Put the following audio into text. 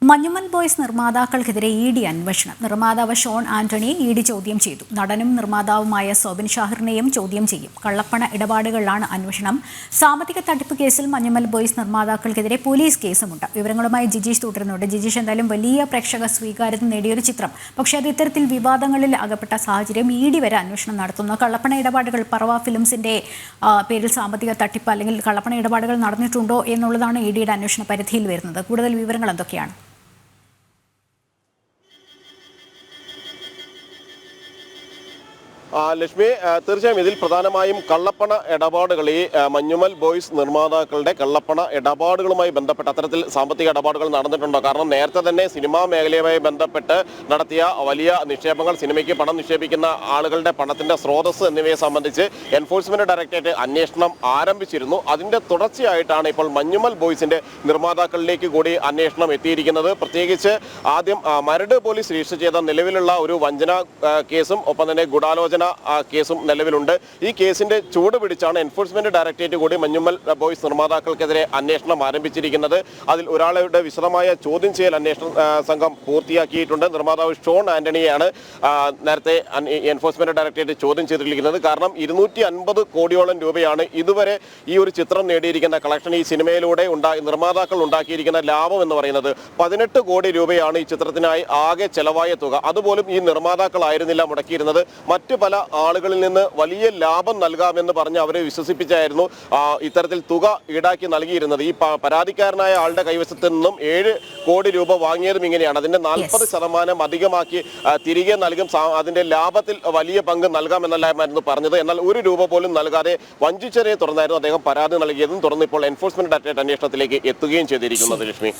Manjummel boys നിർമ്മാതാക്കൾക്കെതിരെ ED അന്വേഷണം. നിർമ്മാതാവ് Sean ആന്റണിയെ ED ചോദ്യം ചെയ്തു. നടനും നിർമ്മാതാവുമായ സോബിൻ ഷാഹിറിനെയും ചോദ്യം ചെയ്യും. കള്ളപ്പണ ഇടപാടുകളിലാണ് അന്വേഷണം. സാമ്പത്തിക തട്ടിപ്പ് കേസിൽ മഞ്ഞുമൽ ബോയ്സ് നിർമ്മാതാക്കൾക്കെതിരെ പോലീസ് കേസുമുണ്ട്. വിവരങ്ങളുമായി ജിജീഷ് തുടരുന്നുണ്ട്. ജിജീഷ്, എന്തായാലും വലിയ പ്രേക്ഷക സ്വീകാര്യത നേടിയൊരു ചിത്രം. പക്ഷേ അത് ഇത്തരത്തിൽ വിവാദങ്ങളിൽ അകപ്പെട്ട സാഹചര്യം ഇഡി വരെ അന്വേഷണം നടത്തുന്നു. കള്ളപ്പണ ഇടപാടുകൾ പറവ ഫിലിംസിന്റെ പേരിൽ സാമ്പത്തിക തട്ടിപ്പ് അല്ലെങ്കിൽ കള്ളപ്പണ ഇടപാടുകൾ നടന്നിട്ടുണ്ടോ എന്നുള്ളതാണ് ഇഡിയുടെ അന്വേഷണ പരിധിയിൽ വരുന്നത്. കൂടുതൽ വിവരങ്ങൾ എന്തൊക്കെയാണ്? ലക്ഷ്മി, തീർച്ചയായും ഇതിൽ പ്രധാനമായും കള്ളപ്പണ ഇടപാടുകൾ, ഈ മഞ്ഞുമൽ ബോയ്സ് നിർമ്മാതാക്കളുടെ കള്ളപ്പണ ഇടപാടുകളുമായി ബന്ധപ്പെട്ട് അത്തരത്തിൽ സാമ്പത്തിക ഇടപാടുകൾ നടന്നിട്ടുണ്ടോ? കാരണം നേരത്തെ തന്നെ സിനിമാ മേഖലയുമായി ബന്ധപ്പെട്ട് നടത്തിയ വലിയ നിക്ഷേപങ്ങൾ, സിനിമയ്ക്ക് പണം നിക്ഷേപിക്കുന്ന ആളുകളുടെ പണത്തിന്റെ സ്രോതസ് എന്നിവയെ സംബന്ധിച്ച് എൻഫോഴ്സ്മെന്റ് ഡയറക്ടറേറ്റ് അന്വേഷണം ആരംഭിച്ചിരുന്നു. അതിന്റെ തുടർച്ചയായിട്ടാണ് ഇപ്പോൾ മഞ്ഞുമൽ ബോയ്സിന്റെ നിർമ്മാതാക്കളിലേക്ക് കൂടി അന്വേഷണം എത്തിയിരിക്കുന്നത്. പ്രത്യേകിച്ച് ആദ്യം മരട് പോലീസ് രജിസ്റ്റർ ചെയ്ത നിലവിലുള്ള ഒരു വഞ്ചന കേസും ഒപ്പം തന്നെ ഗൂഢാലോചന കേസും നിലവിലുണ്ട്. ഈ കേസിന്റെ ചൂട് പിടിച്ചാണ് എൻഫോഴ്സ്മെന്റ് ഡയറക്ടറേറ്റ് കൂടി മഞ്ഞുമൽ ബോയ്സ് നിർമ്മാതാക്കൾക്കെതിരെ അന്വേഷണം ആരംഭിച്ചിരിക്കുന്നത്. അതിൽ ഒരാളുടെ വിശദമായ ചോദ്യം ചെയ്യൽ അന്വേഷണ സംഘം പൂർത്തിയാക്കിയിട്ടുണ്ട്. നിർമ്മാതാവ് ഷോൺ ആന്റണിയെയാണ് നേരത്തെ എൻഫോഴ്സ്മെന്റ് ഡയറക്ടറേറ്റ് ചോദ്യം ചെയ്തിരിക്കുന്നത്. കാരണം 250 കോടിയോളം രൂപയാണ് ഇതുവരെ ഈ ഒരു ചിത്രം നേടിയിരിക്കുന്ന കളക്ഷൻ. ഈ സിനിമയിലൂടെ നിർമ്മാതാക്കൾ ഉണ്ടാക്കിയിരിക്കുന്ന ലാഭം എന്ന് പറയുന്നത് 18 കോടി രൂപയാണ് ഈ ചിത്രത്തിനായി ആകെ ചെലവായ തുക. അതുപോലും ഈ നിർമ്മാതാക്കളായിരുന്നില്ല മുടക്കിയിരുന്നത്. മറ്റ് പല ആളുകളിൽ നിന്ന് വലിയ ലാഭം നൽകാമെന്ന് പറഞ്ഞ് അവരെ വിശ്വസിപ്പിച്ചായിരുന്നു ഇത്തരത്തിൽ തുക ഈടാക്കി നൽകിയിരുന്നത്. ഈ പരാതിക്കാരനായ ആളുടെ കൈവശത്ത് നിന്നും 7 കോടി രൂപ വാങ്ങിയതും ഇങ്ങനെയാണ്. അതിന്റെ 40% അധികമാക്കി തിരികെ നൽകും, അതിന്റെ ലാഭത്തിൽ വലിയ പങ്ക് നൽകാമെന്നല്ലായിരുന്നു പറഞ്ഞത്. എന്നാൽ 1 രൂപ പോലും നൽകാതെ വഞ്ചിച്ചതിനെ തുടർന്നായിരുന്നു അദ്ദേഹം പരാതി നൽകിയതും തുടർന്ന് ഇപ്പോൾ എൻഫോഴ്സ്മെന്റ് ഡയറക്ടറേറ്റ് അന്വേഷണത്തിലേക്ക് എത്തുകയും ചെയ്തിരിക്കുന്നത്. ലക്ഷ്മി.